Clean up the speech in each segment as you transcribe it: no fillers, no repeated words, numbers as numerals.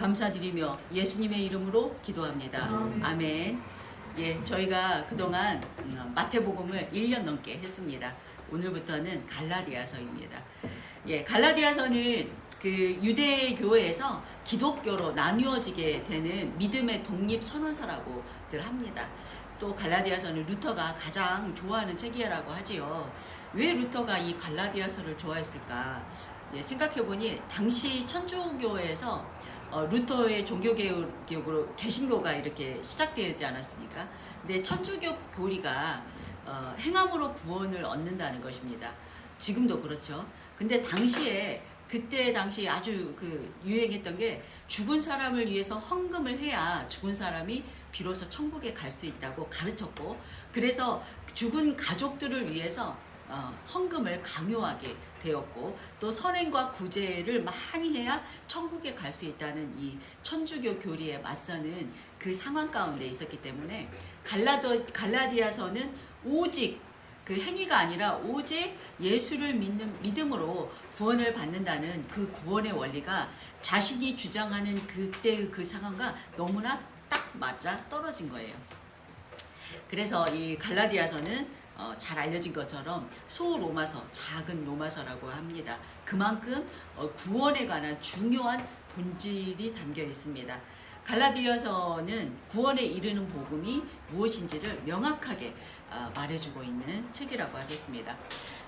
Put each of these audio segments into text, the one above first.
감사드리며 예수님의 이름으로 기도합니다. 아멘. 예, 저희가 그동안 마태복음을 1년 넘게 했습니다. 오늘부터는 갈라디아서입니다. 예, 갈라디아서는 그 유대교회에서 기독교로 나뉘어지게 되는 믿음의 독립 선언서라고들 합니다. 또 갈라디아서는 루터가 가장 좋아하는 책이라고 하지요. 왜 루터가 이 갈라디아서를 좋아했을까? 예, 생각해보니 당시 천주교에서 루터의 종교개혁으로 개신교가 이렇게 시작되지 않았습니까? 근데 천주교 교리가 행함으로 구원을 얻는다는 것입니다. 지금도 그렇죠. 근데 그때 당시에 아주 유행했던 게 죽은 사람을 위해서 헌금을 해야 죽은 사람이 비로소 천국에 갈 수 있다고 가르쳤고, 그래서 죽은 가족들을 위해서 헌금을 강요하게 되었고, 또 선행과 구제를 많이 해야 천국에 갈 수 있다는 이 천주교 교리에 맞서는 그 상황 가운데 있었기 때문에 갈라디아서는 오직 그 행위가 아니라 오직 예수를 믿음으로 구원을 받는다는 그 구원의 원리가 자신이 주장하는 그때의 그 상황과 너무나 딱 맞아 떨어진 거예요. 그래서 이 갈라디아서는 잘 알려진 것처럼 소로마서, 작은 로마서라고 합니다. 그만큼 구원에 관한 중요한 본질이 담겨 있습니다. 갈라디아서는 구원에 이르는 복음이 무엇인지를 명확하게 말해주고 있는 책이라고 하겠습니다.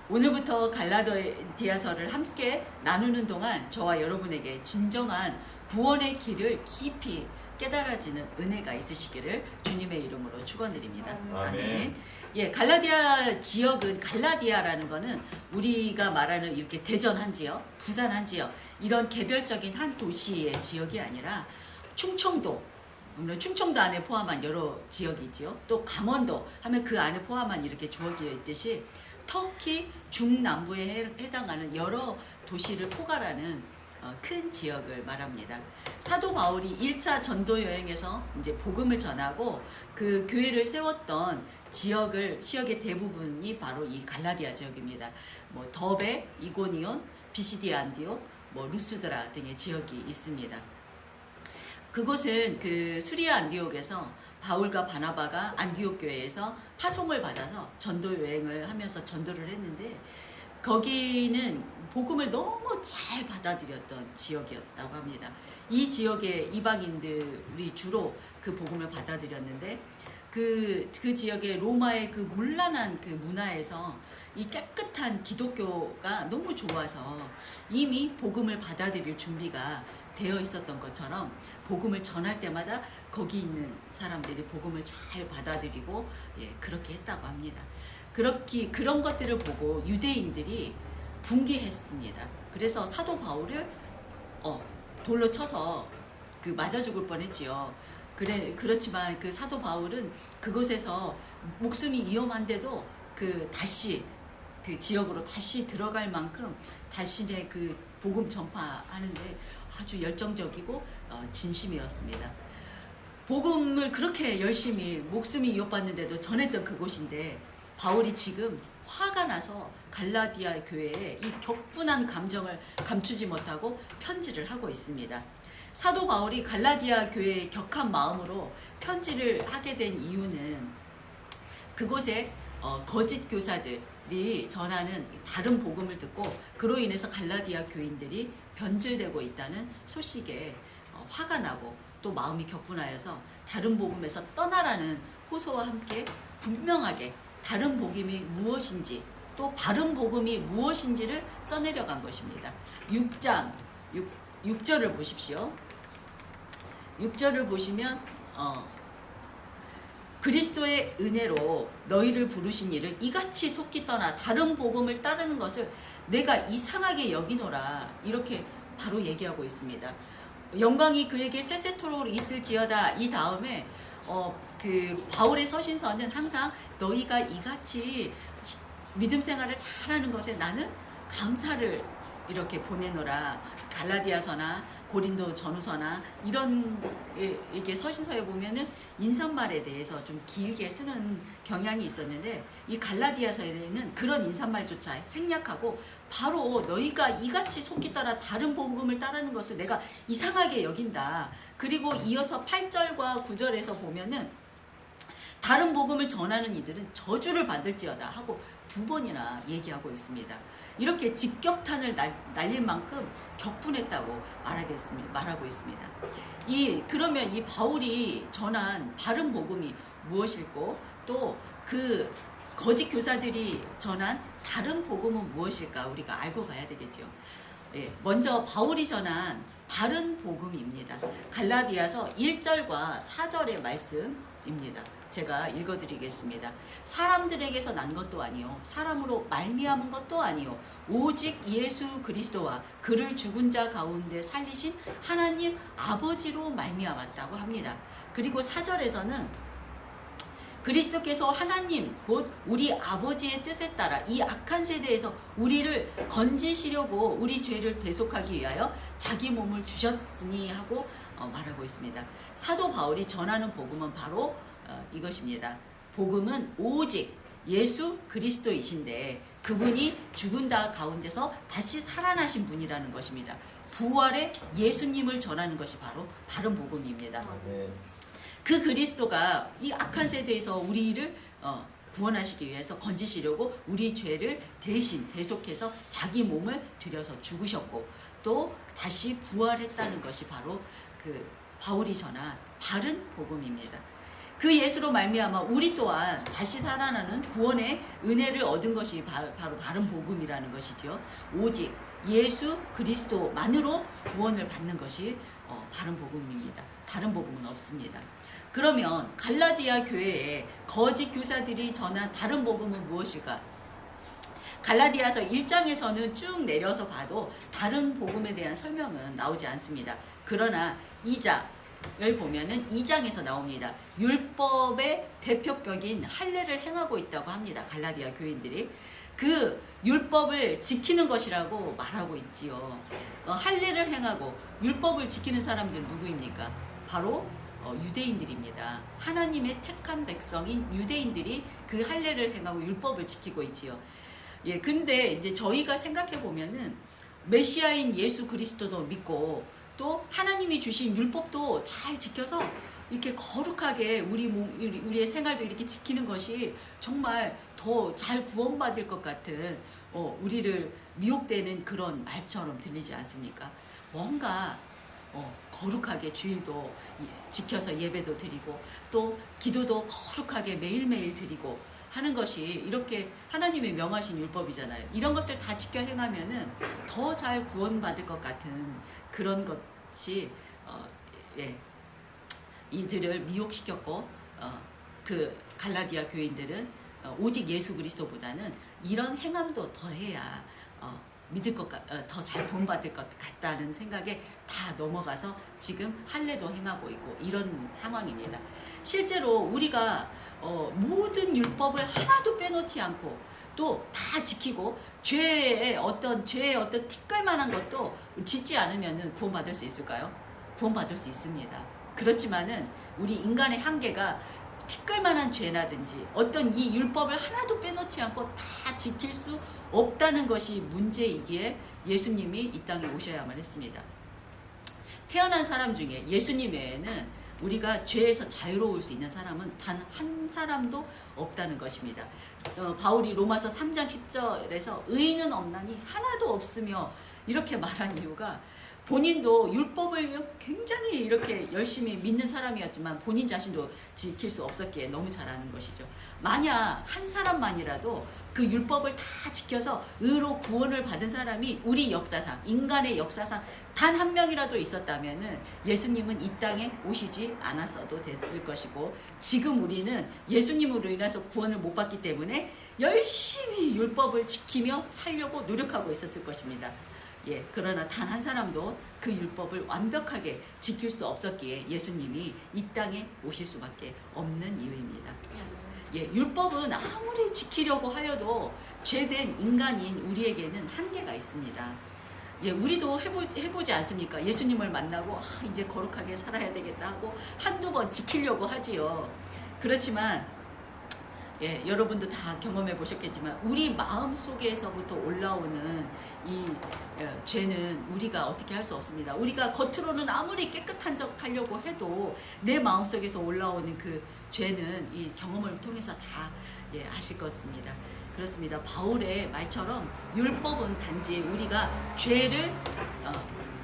오늘부터 갈라디아서를 함께 나누는 동안 저와 여러분에게 진정한 구원의 길을 깊이 깨달아지는 은혜가 있으시기를 주님의 이름으로 축원드립니다. 아멘. 예, 갈라디아 지역은, 갈라디아라는 거는 우리가 말하는 이렇게 대전 한 지역, 부산 한 지역, 이런 개별적인 한 도시의 지역이 아니라 충청도 안에 포함한 여러 지역이 있지요. 또 강원도 하면 그 안에 포함한 이렇게 주어져 있듯이 터키 중남부에 해당하는 여러 도시를 포괄하는 큰 지역을 말합니다. 사도 바울이 1차 전도 여행에서 이제 복음을 전하고 그 교회를 세웠던 지역의 대부분이 바로 이 갈라디아 지역입니다. 뭐 더베, 이고니온, 비시디 안디옥, 뭐 루스드라 등의 지역이 있습니다. 그곳은 그 수리아 안디옥에서 바울과 바나바가 안디옥 교회에서 파송을 받아서 전도 여행을 하면서 전도를 했는데, 거기는 복음을 너무 잘 받아들였던 지역이었다고 합니다. 이 지역의 이방인들이 주로 그 복음을 받아들였는데, 그 지역의 로마의 그 문란한 그 문화에서 이 깨끗한 기독교가 너무 좋아서 이미 복음을 받아들일 준비가 되어 있었던 것처럼 복음을 전할 때마다 거기 있는 사람들이 복음을 잘 받아들이고, 예, 그렇게 했다고 합니다. 그런 것들을 보고 유대인들이 분개했습니다. 그래서 사도 바울을 돌로 쳐서 맞아 죽을 뻔했지요. 그렇지만 그 사도 바울은 그곳에서 목숨이 위험한데도 다시 그 지역으로 다시 들어갈 만큼 자신의 그 복음 전파하는데 아주 열정적이고 진심이었습니다. 복음을 그렇게 열심히 목숨이 위협받는데도 전했던 그곳인데, 바울이 지금 화가 나서 갈라디아 교회에 이 격분한 감정을 감추지 못하고 편지를 하고 있습니다. 사도 바울이 갈라디아 교회의 격한 마음으로 편지를 하게 된 이유는 그곳에 거짓 교사들이 전하는 다른 복음을 듣고 그로 인해서 갈라디아 교인들이 변질되고 있다는 소식에 화가 나고 또 마음이 격분하여서 다른 복음에서 떠나라는 호소와 함께 분명하게 다른 복음이 무엇인지, 또 바른 복음이 무엇인지를 써내려간 것입니다. 6장 6절을 보십시오. 6절을 보시면 그리스도의 은혜로 너희를 부르신 이를 이같이 속기 떠나 다른 복음을 따르는 것을 내가 이상하게 여기노라, 이렇게 바로 얘기하고 있습니다. 영광이 그에게 세세토록 있을지어다. 이 다음에 그 바울의 서신서는 항상 너희가 이같이 믿음 생활을 잘하는 것에 나는 감사를 이렇게 보내노라. 갈라디아서나 고린도 전후서나 이런 이게 서신서에 보면은 인사말에 대해서 좀 길게 쓰는 경향이 있었는데 이 갈라디아서에는 그런 인사말조차 생략하고 바로 너희가 이같이 속기 따라 다른 복음을 따르는 것을 내가 이상하게 여긴다. 그리고 이어서 8절과 9절에서 보면은 다른 복음을 전하는 이들은 저주를 받을지어다 하고 2번이나 얘기하고 있습니다. 이렇게 직격탄을 날릴 만큼 격분했다고 말하고 있습니다. 그러면 이 바울이 전한 바른 복음이 무엇일고 또 그 거짓 교사들이 전한 다른 복음은 무엇일까 우리가 알고 가야 되겠죠. 먼저 바울이 전한 바른 복음입니다. 갈라디아서 1절과 4절의 말씀입니다. 제가 읽어드리겠습니다. 사람들에게서 난 것도 아니요 사람으로 말미암은 것도 아니요 오직 예수 그리스도와 그를 죽은 자 가운데 살리신 하나님 아버지로 말미암았다고 합니다. 그리고 4절에서는 그리스도께서 하나님 곧 우리 아버지의 뜻에 따라 이 악한 세대에서 우리를 건지시려고 우리 죄를 대속하기 위하여 자기 몸을 주셨으니 하고 말하고 있습니다. 사도 바울이 전하는 복음은 바로 이것입니다. 복음은 오직 예수 그리스도이신데 그분이 죽은 자 가운데서 다시 살아나신 분이라는 것입니다. 부활의 예수님을 전하는 것이 바로 바른 복음입니다. 그 그리스도가 이 악한 세대에서 우리를 구원하시기 위해서 건지시려고 우리 죄를 대신 대속해서 자기 몸을 들여서 죽으셨고 또 다시 부활했다는 것이 바로 그 바울이 전한 바른 복음입니다. 그 예수로 말미암아 우리 또한 다시 살아나는 구원의 은혜를 얻은 것이 바로 바른 복음이라는 것이죠. 오직 예수 그리스도만으로 구원을 받는 것이 바른 복음입니다. 다른 복음은 없습니다. 그러면 갈라디아 교회에 거짓 교사들이 전한 다른 복음은 무엇일까? 갈라디아서 1장에서는 쭉 내려서 봐도 다른 복음에 대한 설명은 나오지 않습니다. 그러나 2장을 보면은 2장에서 나옵니다. 율법의 대표격인 할례를 행하고 있다고 합니다. 갈라디아 교인들이 그 율법을 지키는 것이라고 말하고 있지요. 할례를 행하고 율법을 지키는 사람들은 누구입니까? 바로 유대인들입니다. 하나님의 택한 백성인 유대인들이 그 할례를 행하고 율법을 지키고 있지요. 근데 이제 저희가 생각해 보면은 메시아인 예수 그리스도도 믿고 또 하나님이 주신 율법도 잘 지켜서 이렇게 거룩하게 우리의 생활도 이렇게 지키는 것이 정말 더 잘 구원받을 것 같은 우리를 미혹되는 그런 말처럼 들리지 않습니까? 뭔가 거룩하게 주일도 지켜서 예배도 드리고 또 기도도 거룩하게 매일매일 드리고 하는 것이 이렇게 하나님의 명하신 율법이잖아요. 이런 것을 다 지켜 행하면은 더 잘 구원받을 것 같은 그런 것이 이들을 미혹시켰고 그 갈라디아 교인들은 오직 예수 그리스도보다는 이런 행함도 더 해야 믿을 더 잘 구원받을 것 같다는 생각에 다 넘어가서 지금 할례도 행하고 있고 이런 상황입니다. 실제로 우리가 모든 율법을 하나도 빼놓지 않고 또 다 지키고 죄의 어떤 티끌만한 것도 짓지 않으면 구원받을 수 있을까요? 구원받을 수 있습니다. 그렇지만은 우리 인간의 한계가 티끌만한 죄나든지 어떤 이 율법을 하나도 빼놓지 않고 다 지킬 수 없다는 것이 문제이기에 예수님이 이 땅에 오셔야만 했습니다. 태어난 사람 중에 예수님 외에는 우리가 죄에서 자유로울 수 있는 사람은 단 한 사람도 없다는 것입니다. 바울이 로마서 3장 10절에서 의인은 없나니 하나도 없으며 이렇게 말한 이유가 본인도 율법을 굉장히 이렇게 열심히 믿는 사람이었지만 본인 자신도 지킬 수 없었기에 너무 잘 아는 것이죠. 만약 한 사람만이라도 그 율법을 다 지켜서 의로 구원을 받은 사람이 우리 역사상, 인간의 역사상 단 한 명이라도 있었다면은 예수님은 이 땅에 오시지 않았어도 됐을 것이고 지금 우리는 예수님으로 인해서 구원을 못 받기 때문에 열심히 율법을 지키며 살려고 노력하고 있었을 것입니다. 그러나 단 한 사람도 그 율법을 완벽하게 지킬 수 없었기에 예수님이 이 땅에 오실 수밖에 없는 이유입니다. 율법은 아무리 지키려고 하여도 죄된 인간인 우리에게는 한계가 있습니다. 예, 우리도 해보지 않습니까? 예수님을 만나고 이제 거룩하게 살아야 되겠다 하고 한두 번 지키려고 하지요. 그렇지만 예, 여러분도 다 경험해 보셨겠지만 우리 마음 속에서부터 올라오는 이 죄는 우리가 어떻게 할 수 없습니다. 우리가 겉으로는 아무리 깨끗한 척 하려고 해도 내 마음 속에서 올라오는 그 죄는 이 경험을 통해서 다 아실 것입니다. 그렇습니다. 바울의 말처럼 율법은 단지 우리가 죄를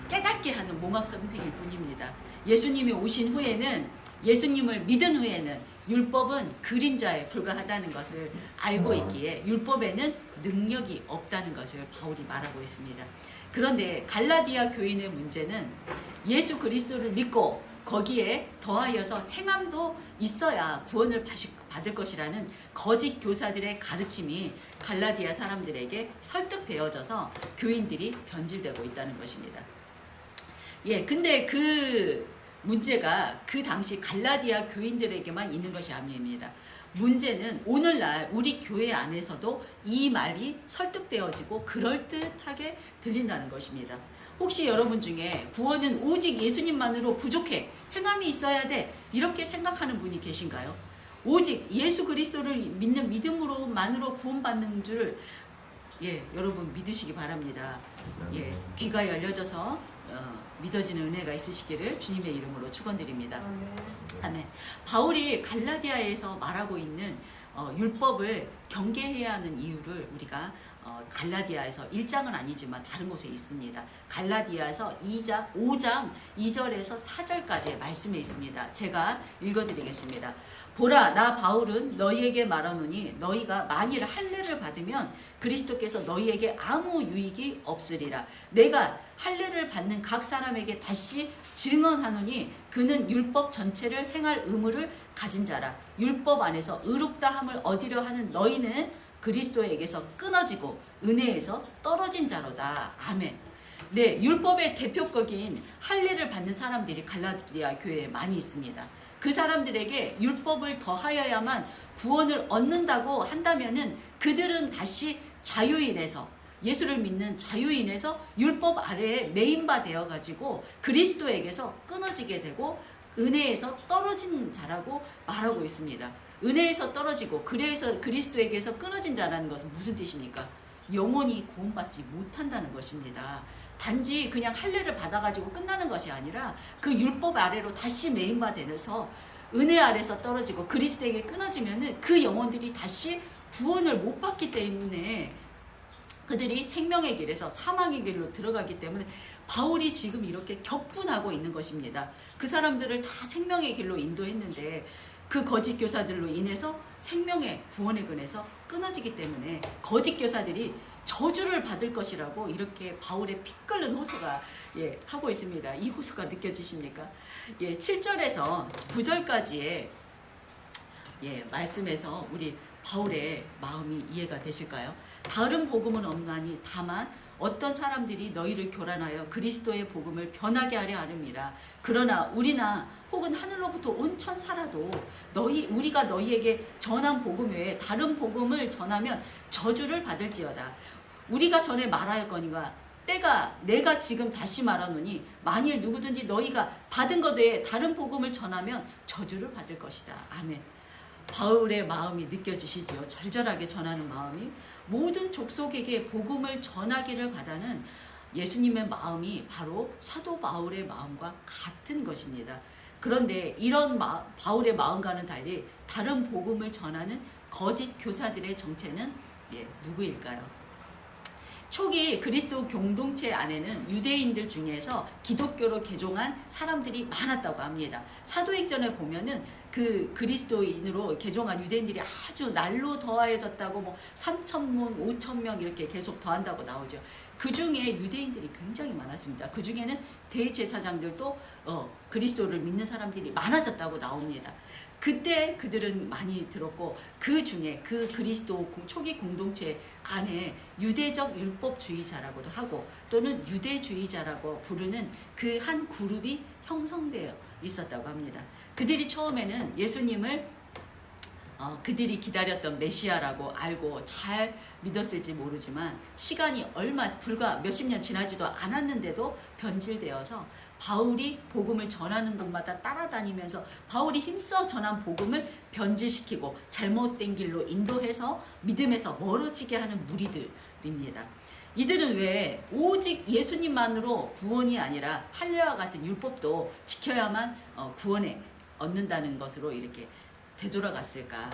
깨닫게 하는 몽학 선생일 뿐입니다. 예수님이 오신 후에는, 예수님을 믿은 후에는 율법은 그림자에 불과하다는 것을 알고 있기에 율법에는 능력이 없다는 것을 바울이 말하고 있습니다. 그런데 갈라디아 교인의 문제는 예수 그리스도를 믿고 거기에 더하여서 행함도 있어야 구원을 받을 것이라는 거짓 교사들의 가르침이 갈라디아 사람들에게 설득되어져서 교인들이 변질되고 있다는 것입니다. 예, 근데 그 문제가 그 당시 갈라디아 교인들에게만 있는 것이 아닙니다. 문제는 오늘날 우리 교회 안에서도 이 말이 설득되어지고 그럴듯하게 들린다는 것입니다. 혹시 여러분 중에 구원은 오직 예수님만으로 부족해, 행함이 있어야 돼, 이렇게 생각하는 분이 계신가요? 오직 예수 그리스도를 믿는 믿음으로만으로 구원받는 줄 여러분 믿으시기 바랍니다. 귀가 열려져서 믿어지는 은혜가 있으시기를 주님의 이름으로 축원드립니다. 아멘. 바울이 갈라디아에서 말하고 있는 율법을 경계해야 하는 이유를 우리가 갈라디아에서 1장은 아니지만 다른 곳에 있습니다. 갈라디아에서 5장 2절에서 4절까지의 말씀에 있습니다. 제가 읽어드리겠습니다. 보라, 나 바울은 너희에게 말하노니 너희가 만일 할례를 받으면 그리스도께서 너희에게 아무 유익이 없으리라. 내가 할례를 받는 각 사람에게 다시 증언하노니 그는 율법 전체를 행할 의무를 가진 자라. 율법 안에서 의롭다함을 얻으려 하는 너희는 그리스도에게서 끊어지고 은혜에서 떨어진 자로다. 아멘. 네, 율법의 대표격인 할례를 받는 사람들이 갈라디아 교회에 많이 있습니다. 그 사람들에게 율법을 더하여야만 구원을 얻는다고 한다면은 그들은 다시 자유인에서, 예수를 믿는 자유인에서 율법 아래에 매인바 되어 가지고 그리스도에게서 끊어지게 되고 은혜에서 떨어진 자라고 말하고 있습니다. 은혜에서 떨어지고 그래서 그리스도에게서 끊어진 자라는 것은 무슨 뜻입니까? 영원히 구원받지 못한다는 것입니다. 단지 그냥 할례를 받아가지고 끝나는 것이 아니라 그 율법 아래로 다시 매인바 되면서 은혜 아래서 떨어지고 그리스도에게 끊어지면은 그 영혼들이 다시 구원을 못 받기 때문에 그들이 생명의 길에서 사망의 길로 들어가기 때문에 바울이 지금 이렇게 격분하고 있는 것입니다. 그 사람들을 다 생명의 길로 인도했는데 그 거짓 교사들로 인해서 생명의 구원의 근에서 끊어지기 때문에 거짓 교사들이 저주를 받을 것이라고 이렇게 바울의 피 끓는 호소가 하고 있습니다. 이 호소가 느껴지십니까? 7절에서 9절까지의 말씀에서 우리 바울의 마음이 이해가 되실까요? 다른 복음은 없나니 다만 어떤 사람들이 너희를 교란하여 그리스도의 복음을 변하게 하려 하느니라. 그러나 우리나 혹은 하늘로부터 온 천사라도 우리가 너희에게 전한 복음 외에 다른 복음을 전하면 저주를 받을지어다. 우리가 전에 말하였거니와 내가 지금 다시 말하노니 만일 누구든지 너희가 받은 것 외에 다른 복음을 전하면 저주를 받을 것이다. 아멘. 바울의 마음이 느껴지시지요? 절절하게 전하는 마음이 모든 족속에게 복음을 전하기를 바라는 예수님의 마음이 바로 사도 바울의 마음과 같은 것입니다. 그런데 이런 바울의 마음과는 달리 다른 복음을 전하는 거짓 교사들의 정체는 누구일까요? 초기 그리스도 공동체 안에는 유대인들 중에서 기독교로 개종한 사람들이 많았다고 합니다. 사도행전에 보면은 그 그리스도인으로 개종한 유대인들이 아주 날로 더하여졌다고 3,000명, 5,000명 이렇게 계속 더한다고 나오죠. 그 중에 유대인들이 굉장히 많았습니다. 그 중에는 대제사장들도 그리스도를 믿는 사람들이 많아졌다고 나옵니다. 그때 그들은 많이 들었고 그 중에 그 그리스도 초기 공동체 안에 유대적 율법주의자라고도 하고 또는 유대주의자라고 부르는 그 한 그룹이 형성되어 있었다고 합니다. 그들이 처음에는 예수님을 그들이 기다렸던 메시아라고 알고 잘 믿었을지 모르지만 시간이 불과 몇십 년 지나지도 않았는데도 변질되어서 바울이 복음을 전하는 곳마다 따라다니면서 바울이 힘써 전한 복음을 변질시키고 잘못된 길로 인도해서 믿음에서 멀어지게 하는 무리들입니다. 이들은 왜 오직 예수님만으로 구원이 아니라 할례와 같은 율법도 지켜야만 구원에 얻는다는 것으로 이렇게 되돌아갔을까?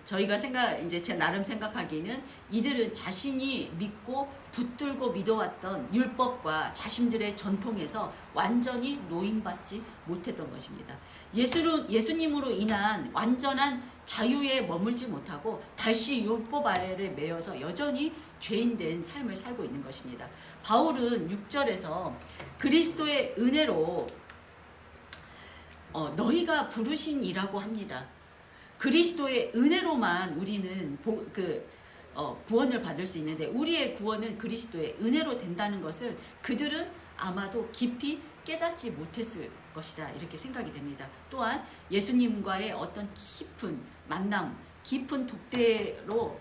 저희가 이제 제 나름 생각하기에는 이들은 자신이 믿고 붙들고 믿어왔던 율법과 자신들의 전통에서 완전히 노임받지 못했던 것입니다. 예수님으로 인한 완전한 자유에 머물지 못하고 다시 율법 아래에 매여서 여전히 죄인된 삶을 살고 있는 것입니다. 바울은 6절에서 그리스도의 은혜로 너희가 부르신 이라고 합니다. 그리스도의 은혜로만 우리는 구원을 받을 수 있는데 우리의 구원은 그리스도의 은혜로 된다는 것을 그들은 아마도 깊이 깨닫지 못했을 것이다 이렇게 생각이 됩니다. 또한 예수님과의 어떤 깊은 만남, 깊은 독대로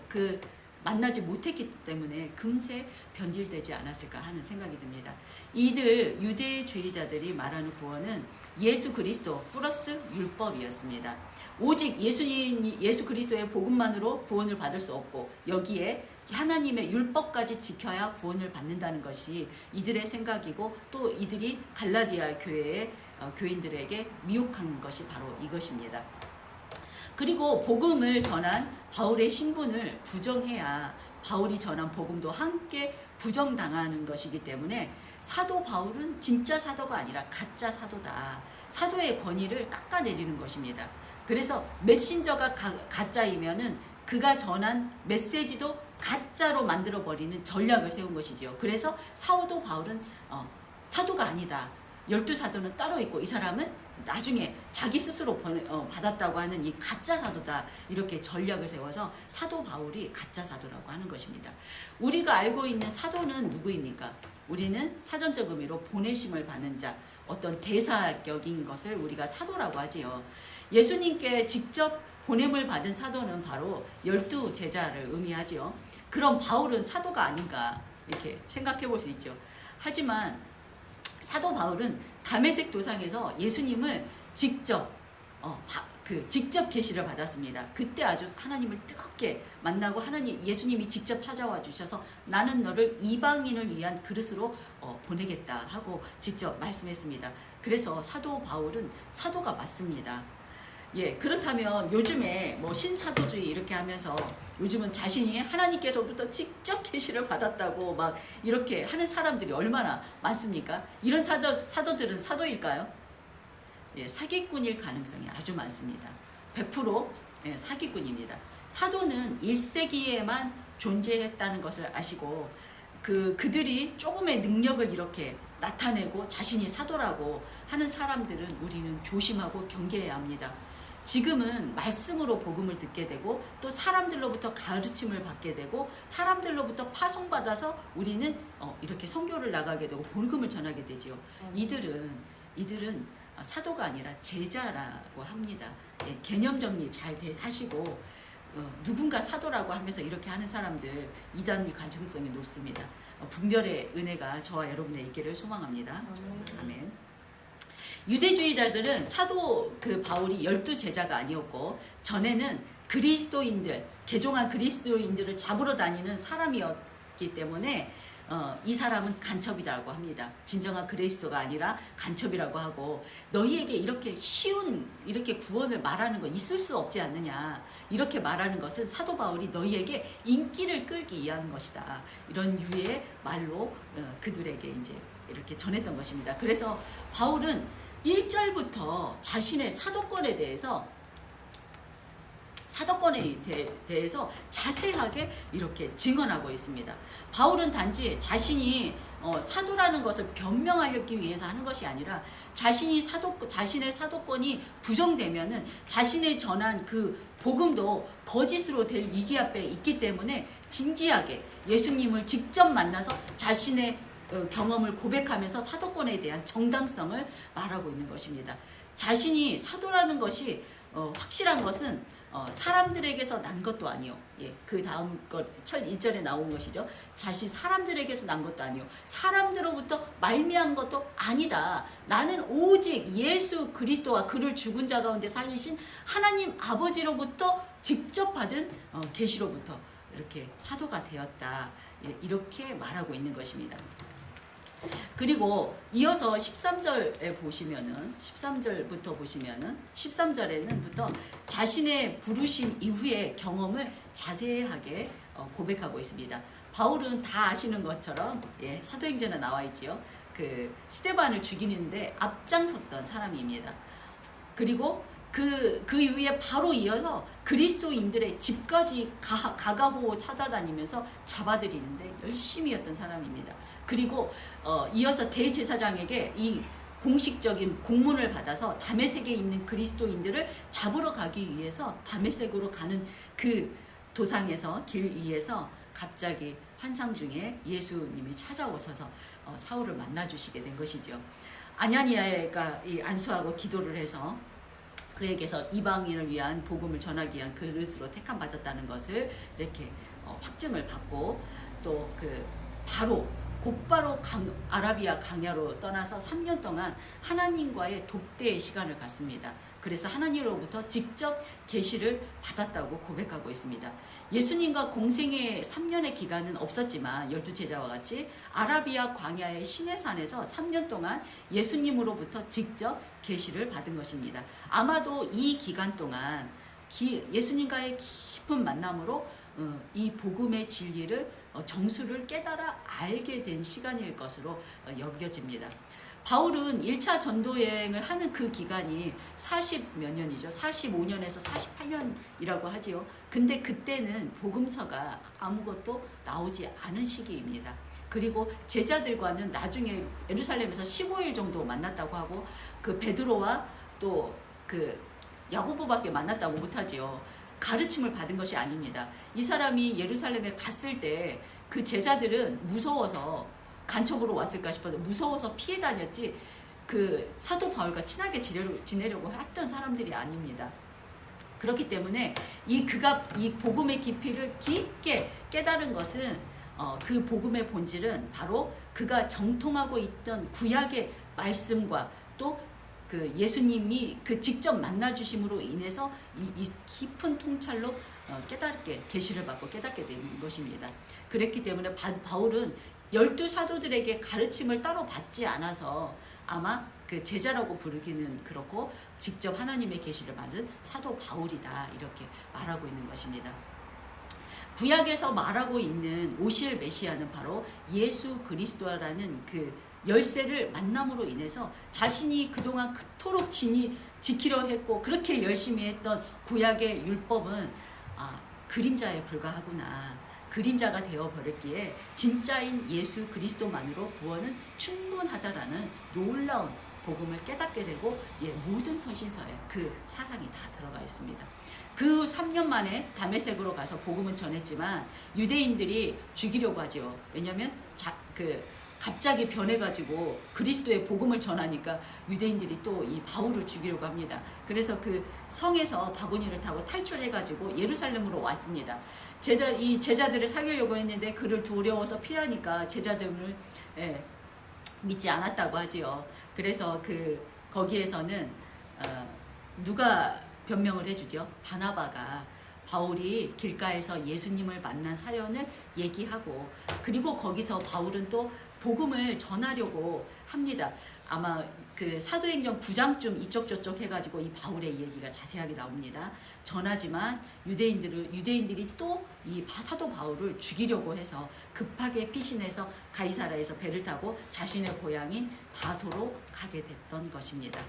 만나지 못했기 때문에 금세 변질되지 않았을까 하는 생각이 듭니다. 이들 유대주의자들이 말하는 구원은 예수 그리스도 플러스 율법이었습니다. 오직 예수 그리스도의 복음만으로 구원을 받을 수 없고 여기에 하나님의 율법까지 지켜야 구원을 받는다는 것이 이들의 생각이고 또 이들이 갈라디아 교회의 교인들에게 미혹한 것이 바로 이것입니다. 그리고 복음을 전한 바울의 신분을 부정해야 바울이 전한 복음도 함께 부정당하는 것이기 때문에 사도 바울은 진짜 사도가 아니라 가짜 사도다. 사도의 권위를 깎아내리는 것입니다. 그래서 메신저가 가짜이면은 그가 전한 메시지도 가짜로 만들어버리는 전략을 세운 것이지요. 그래서 사도 바울은 사도가 아니다. 12사도는 따로 있고 이 사람은 나중에 자기 스스로 받았다고 하는 이 가짜 사도다. 이렇게 전략을 세워서 사도 바울이 가짜 사도라고 하는 것입니다. 우리가 알고 있는 사도는 누구입니까? 우리는 사전적 의미로 보내심을 받는 자, 어떤 대사격인 것을 우리가 사도라고 하지요. 예수님께 직접 보냄을 받은 사도는 바로 12 제자를 의미하지요. 그럼 바울은 사도가 아닌가 이렇게 생각해 볼 수 있죠. 하지만 사도 바울은 다메섹 도상에서 예수님을 직접 직접 계시를 받았습니다. 그때 아주 하나님을 뜨겁게 만나고 예수님이 직접 찾아와 주셔서 나는 너를 이방인을 위한 그릇으로 보내겠다 하고 직접 말씀했습니다. 그래서 사도 바울은 사도가 맞습니다. 그렇다면 요즘에 신사도주의 이렇게 하면서 요즘은 자신이 하나님께로부터 직접 계시를 받았다고 막 이렇게 하는 사람들이 얼마나 많습니까? 이런 사도들은 사도일까요? 사기꾼일 가능성이 아주 많습니다. 100% 사기꾼입니다. 사도는 1세기에만 존재했다는 것을 아시고 그들이 조금의 능력을 이렇게 나타내고 자신이 사도라고 하는 사람들은 우리는 조심하고 경계해야 합니다. 지금은 말씀으로 복음을 듣게 되고 또 사람들로부터 가르침을 받게 되고 사람들로부터 파송받아서 우리는 이렇게 선교를 나가게 되고 복음을 전하게 되지요. 이들은 사도가 아니라 제자라고 합니다. 개념 정리 잘 하시고 누군가 사도라고 하면서 이렇게 하는 사람들 이단일 가능성이 높습니다. 분별의 은혜가 저와 여러분의 있기를 소망합니다. 아멘. 유대주의자들은 사도 바울이 12 제자가 아니었고 전에는 그리스도인들, 개종한 그리스도인들을 잡으러 다니는 사람이었기 때문에 이 사람은 간첩이라고 합니다. 진정한 그리스도가 아니라 간첩이라고 하고 너희에게 이렇게 쉬운 이렇게 구원을 말하는 건 있을 수 없지 않느냐 이렇게 말하는 것은 사도 바울이 너희에게 인기를 끌기 위한 것이다. 이런 유의 말로 그들에게 이제 이렇게 전했던 것입니다. 그래서 바울은 1절부터 자신의 사도권에 대해서 자세하게 이렇게 증언하고 있습니다. 바울은 단지 자신이 사도라는 것을 변명하기 위해서 하는 것이 아니라 자신의 사도권이 부정되면은 자신의 전한 그 복음도 거짓으로 될 위기 앞에 있기 때문에 진지하게 예수님을 직접 만나서 자신의 경험을 고백하면서 사도권에 대한 정당성을 말하고 있는 것입니다. 자신이 사도라는 것이 확실한 것은 사람들에게서 난 것도 아니요. 예, 그 다음 것 1절에 나온 것이죠. 자신 사람들에게서 난 것도 아니요. 사람들로부터 말미암은 것도 아니다. 나는 오직 예수 그리스도와 그를 죽은 자 가운데 살리신 하나님 아버지로부터 직접 받은 계시로부터 이렇게 사도가 되었다. 예, 이렇게 말하고 있는 것입니다. 그리고 이어서 13절에 보시면은 13절부터 보시면은 13절에는부터 자신의 부르심 이후의 경험을 자세하게 고백하고 있습니다. 바울은 다 아시는 것처럼 예, 사도행전에 나와 있지요. 그 스데반을 죽이는데 앞장섰던 사람입니다. 그리고 그 이후에 바로 이어서 그리스도인들의 집까지 가가보 찾아다니면서 잡아들이는데 열심히 했던 사람입니다. 그리고 이어서 대제사장에게 이 공식적인 공문을 받아서 다메섹에 있는 그리스도인들을 잡으러 가기 위해서 다메섹으로 가는 그 도상에서 길 위에서 갑자기 환상 중에 예수님이 찾아오셔서 사울을 만나 주시게 된 것이죠. 아냐니아가 안수하고 기도를 해서 그에게서 이방인을 위한 복음을 전하기 위한 그릇으로 택함 받았다는 것을 이렇게 확증을 받고 또 바로 곧바로 아라비아 강야로 떠나서 3년 동안 하나님과의 독대의 시간을 갖습니다. 그래서 하나님으로부터 직접 계시를 받았다고 고백하고 있습니다. 예수님과 공생의 3년의 기간은 없었지만 12제자와 같이 아라비아 광야의 시내산에서 3년 동안 예수님으로부터 직접 계시를 받은 것입니다. 아마도 이 기간 동안 예수님과의 깊은 만남으로 이 복음의 진리를 정수를 깨달아 알게 된 시간일 것으로 여겨집니다. 바울은 1차 전도여행을 하는 그 기간이 40몇 년이죠. 45년에서 48년이라고 하지요. 근데 그때는 복음서가 아무것도 나오지 않은 시기입니다. 그리고 제자들과는 나중에 예루살렘에서 15일 정도 만났다고 하고 그 베드로와 또 야고보밖에 만났다고 못하지요. 가르침을 받은 것이 아닙니다. 이 사람이 예루살렘에 갔을 때 그 제자들은 무서워서 간첩으로 왔을까 싶어서 무서워서 피해 다녔지 그 사도 바울과 친하게 지내려고 했던 사람들이 아닙니다. 그렇기 때문에 그가 이 복음의 깊이를 깊게 깨달은 것은 그 복음의 본질은 바로 그가 정통하고 있던 구약의 말씀과 또 그 예수님이 직접 만나 주심으로 인해서 이 깊은 통찰로 깨닫게 계시를 받고 깨닫게 된 것입니다. 그랬기 때문에 바울은 12사도들에게 가르침을 따로 받지 않아서 아마 그 제자라고 부르기는 그렇고 직접 하나님의 계시를 받은 사도 바울이다 이렇게 말하고 있는 것입니다. 구약에서 말하고 있는 오실 메시아는 바로 예수 그리스도라는 그 열쇠를 만남으로 인해서 자신이 그동안 그토록 지키려 했고 그렇게 열심히 했던 구약의 율법은 그림자에 불과하구나. 그림자가 되어버렸기에 진짜인 예수 그리스도만으로 구원은 충분하다라는 놀라운 복음을 깨닫게 되고 모든 서신서에 그 사상이 다 들어가 있습니다. 그 3년 만에 다메섹으로 가서 복음은 전했지만 유대인들이 죽이려고 하죠. 왜냐하면 갑자기 변해가지고 그리스도의 복음을 전하니까 유대인들이 또 이 바울을 죽이려고 합니다. 그래서 그 성에서 바구니를 타고 탈출해가지고 예루살렘으로 왔습니다. 이 제자들을 사귀려고 했는데 그를 두려워서 피하니까 제자들을 믿지 않았다고 하지요. 그래서 거기에서는 누가 변명을 해주죠? 바나바가 바울이 길가에서 예수님을 만난 사연을 얘기하고 그리고 거기서 바울은 또 복음을 전하려고 합니다. 아마 그 사도행전 9장쯤 이쪽 저쪽 해가지고 이 바울의 얘기가 자세하게 나옵니다. 전하지만 유대인들이 또 이 사도 바울을 죽이려고 해서 급하게 피신해서 가이사라에서 배를 타고 자신의 고향인 다소로 가게 됐던 것입니다.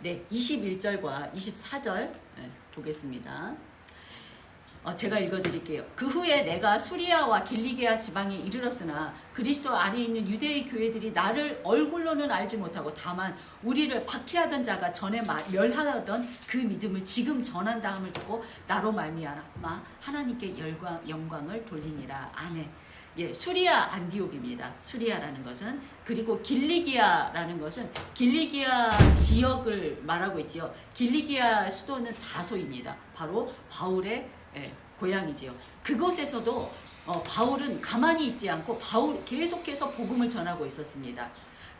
네, 21절과 24절 보겠습니다. 제가 읽어드릴게요. 그 후에 내가 수리아와 길리게아 지방에 이르렀으나 그리스도 안에 있는 유대의 교회들이 나를 얼굴로는 알지 못하고 다만 우리를 박해하던 자가 전에 멸하던 그 믿음을 지금 전한다 함을 듣고 나로 말미암아 하나님께 영광을 돌리니라. 아멘. 예, 수리아 안디옥입니다. 수리아라는 것은. 그리고 길리기아라는 것은 길리기아 지역을 말하고 있지요. 길리기아 수도는 다소입니다. 바로 바울의 고향이지요. 그곳에서도 바울은 가만히 있지 않고 계속해서 복음을 전하고 있었습니다.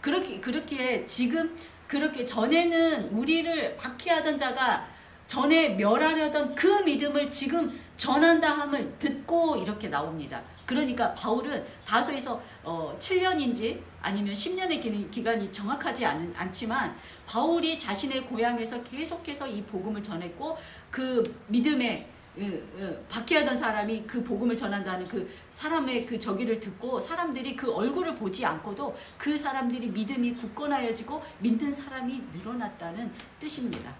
그렇기에 지금 그렇게 전에는 우리를 박해하던 자가 전에 멸하려던 그 믿음을 지금 전한다 함을 듣고 이렇게 나옵니다. 그러니까 바울은 다소에서 7년인지 아니면 10년의 기간이 정확하지 않지만 바울이 자신의 고향에서 계속해서 이 복음을 전했고 그 믿음에 박해하던 사람이 그 복음을 전한다는 그 사람의 그 저기를 듣고 사람들이 그 얼굴을 보지 않고도 그 사람들이 믿음이 굳건하여지고 믿는 사람이 늘어났다는 뜻입니다.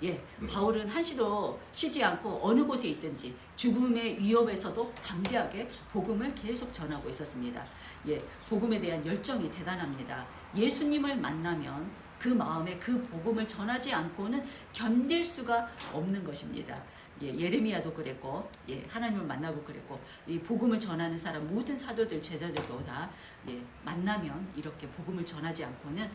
예, 바울은 한시도 쉬지 않고 어느 곳에 있든지 죽음의 위협에서도 담대하게 복음을 계속 전하고 있었습니다. 예, 복음에 대한 열정이 대단합니다. 예수님을 만나면 그 마음에 그 복음을 전하지 않고는 견딜 수가 없는 것입니다. 예, 예레미야도 그랬고, 예, 하나님을 만나고 그랬고, 이 복음을 전하는 사람 모든 사도들 제자들도 다 만나면 이렇게 복음을 전하지 않고는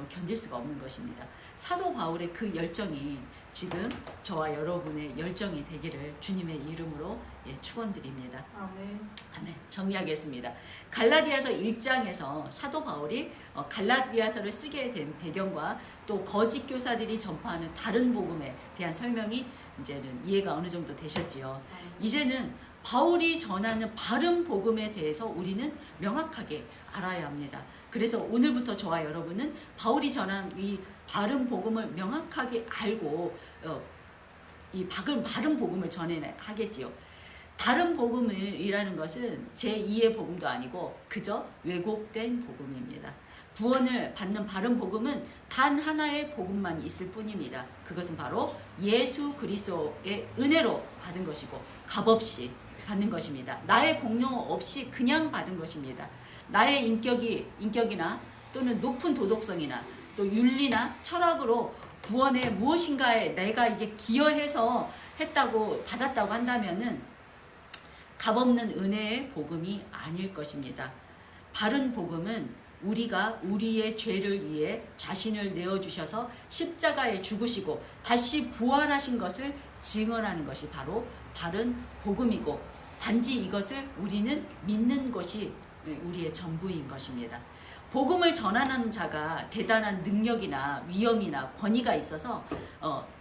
견딜 수가 없는 것입니다. 사도 바울의 그 열정이 지금 저와 여러분의 열정이 되기를 주님의 이름으로 축원드립니다. 아멘. 아멘. 정리하겠습니다. 갈라디아서 1장에서 사도 바울이 갈라디아서를 쓰게 된 배경과 또 거짓 교사들이 전파하는 다른 복음에 대한 설명이 이제는 이해가 어느 정도 되셨지요. 이제는 바울이 전하는 바른 복음에 대해서 우리는 명확하게 알아야 합니다. 그래서 오늘부터 저와 여러분은 바울이 전한 이 바른 복음을 명확하게 알고 이 바른 복음을 전하겠지요. 다른 복음이라는 것은 제2의 복음도 아니고 그저 왜곡된 복음입니다. 구원을 받는 바른 복음은 단 하나의 복음만 있을 뿐입니다. 그것은 바로 예수 그리스도의 은혜로 받은 것이고 값없이 받는 것입니다. 나의 공로 없이 그냥 받은 것입니다. 나의 인격이나 또는 높은 도덕성이나 또 윤리나 철학으로 구원에 무엇인가에 내가 이게 기여해서 받았다고 한다면은 값없는 은혜의 복음이 아닐 것입니다. 바른 복음은 우리가 우리의 죄를 위해 자신을 내어주셔서 십자가에 죽으시고 다시 부활하신 것을 증언하는 것이 바로 바른 복음이고 단지 이것을 우리는 믿는 것이 우리의 전부인 것입니다. 복음을 전하는 자가 대단한 능력이나 위엄이나 권위가 있어서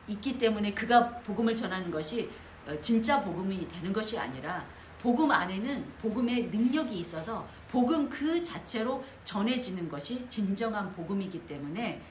있기 때문에 그가 복음을 전하는 것이 진짜 복음이 되는 것이 아니라 복음 안에는 복음의 능력이 있어서 복음 그 자체로 전해지는 것이 진정한 복음이기 때문에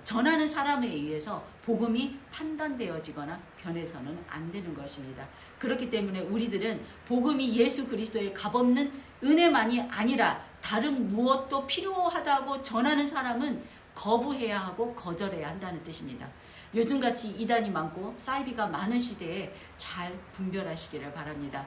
전하는 사람에 의해서 복음이 판단되어지거나 변해서는 안 되는 것입니다. 그렇기 때문에 우리들은 복음이 예수 그리스도의 값없는 은혜만이 아니라 다른 무엇도 필요하다고 전하는 사람은 거부해야 하고 거절해야 한다는 뜻입니다. 요즘같이 이단이 많고 사이비가 많은 시대에 잘 분별하시기를 바랍니다.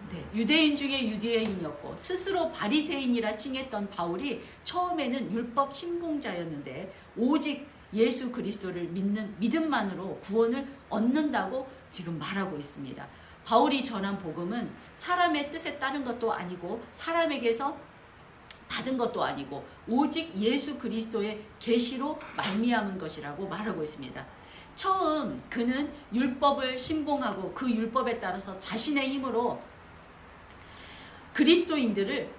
네, 유대인 중에 유대인이었고 스스로 바리새인이라 칭했던 바울이 처음에는 율법 신봉자였는데 오직 예수 그리스도를 믿는 믿음만으로 구원을 얻는다고 지금 말하고 있습니다. 바울이 전한 복음은 사람의 뜻에 따른 것도 아니고 사람에게서 받은 것도 아니고 오직 예수 그리스도의 계시로 말미암은 것이라고 말하고 있습니다. 처음 그는 율법을 신봉하고 그 율법에 따라서 자신의 힘으로 그리스도인들을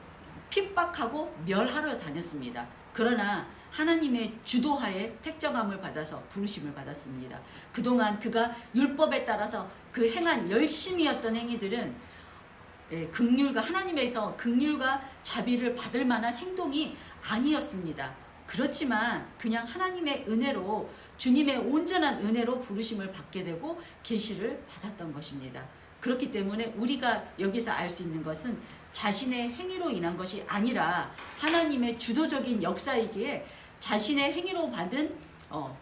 핍박하고 멸하러 다녔습니다. 그러나 하나님의 주도하에 택정함을 받아서 부르심을 받았습니다. 그동안 그가 율법에 따라서 그 행한 열심이었던 행위들은 하나님에서 긍휼과 자비를 받을 만한 행동이 아니었습니다. 그렇지만 그냥 하나님의 은혜로 주님의 온전한 은혜로 부르심을 받게 되고 계시를 받았던 것입니다. 그렇기 때문에 우리가 여기서 알 수 있는 것은 자신의 행위로 인한 것이 아니라 하나님의 주도적인 역사이기에 자신의 행위로 받은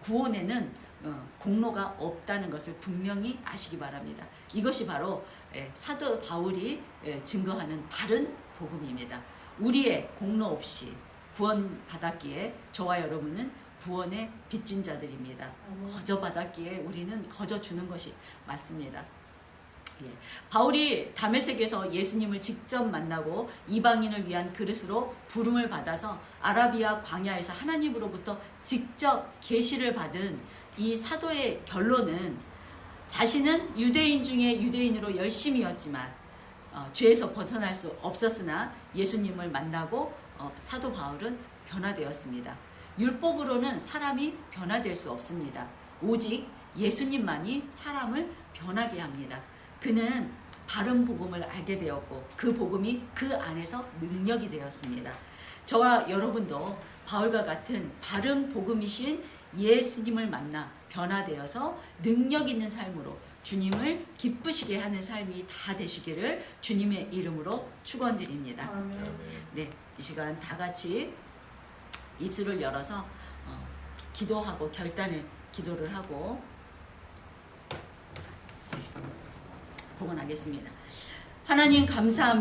구원에는 공로가 없다는 것을 분명히 아시기 바랍니다. 이것이 바로 사도 바울이 증거하는 바른 복음입니다. 우리의 공로 없이 구원 받았기에 저와 여러분은 구원의 빚진 자들입니다. 거저 받았기에 우리는 거저 주는 것이 맞습니다. 예. 바울이 다메섹에서 예수님을 직접 만나고 이방인을 위한 그릇으로 부름을 받아서 아라비아 광야에서 하나님으로부터 직접 계시를 받은 이 사도의 결론은 자신은 유대인 중에 유대인으로 열심이었지만 죄에서 벗어날 수 없었으나 예수님을 만나고 사도 바울은 변화되었습니다. 율법으로는 사람이 변화될 수 없습니다. 오직 예수님만이 사람을 변하게 합니다. 그는 바른 복음을 알게 되었고 그 복음이 그 안에서 능력이 되었습니다. 저와 여러분도 바울과 같은 바른 복음이신 예수님을 만나 변화되어서 능력 있는 삶으로 주님을 기쁘시게 하는 삶이 다 되시기를 주님의 이름으로 축원드립니다. 네, 이 시간 다 같이 입술을 열어서 기도하고 결단의 기도를 하고 복원하겠습니다. 하나님 감사합니다.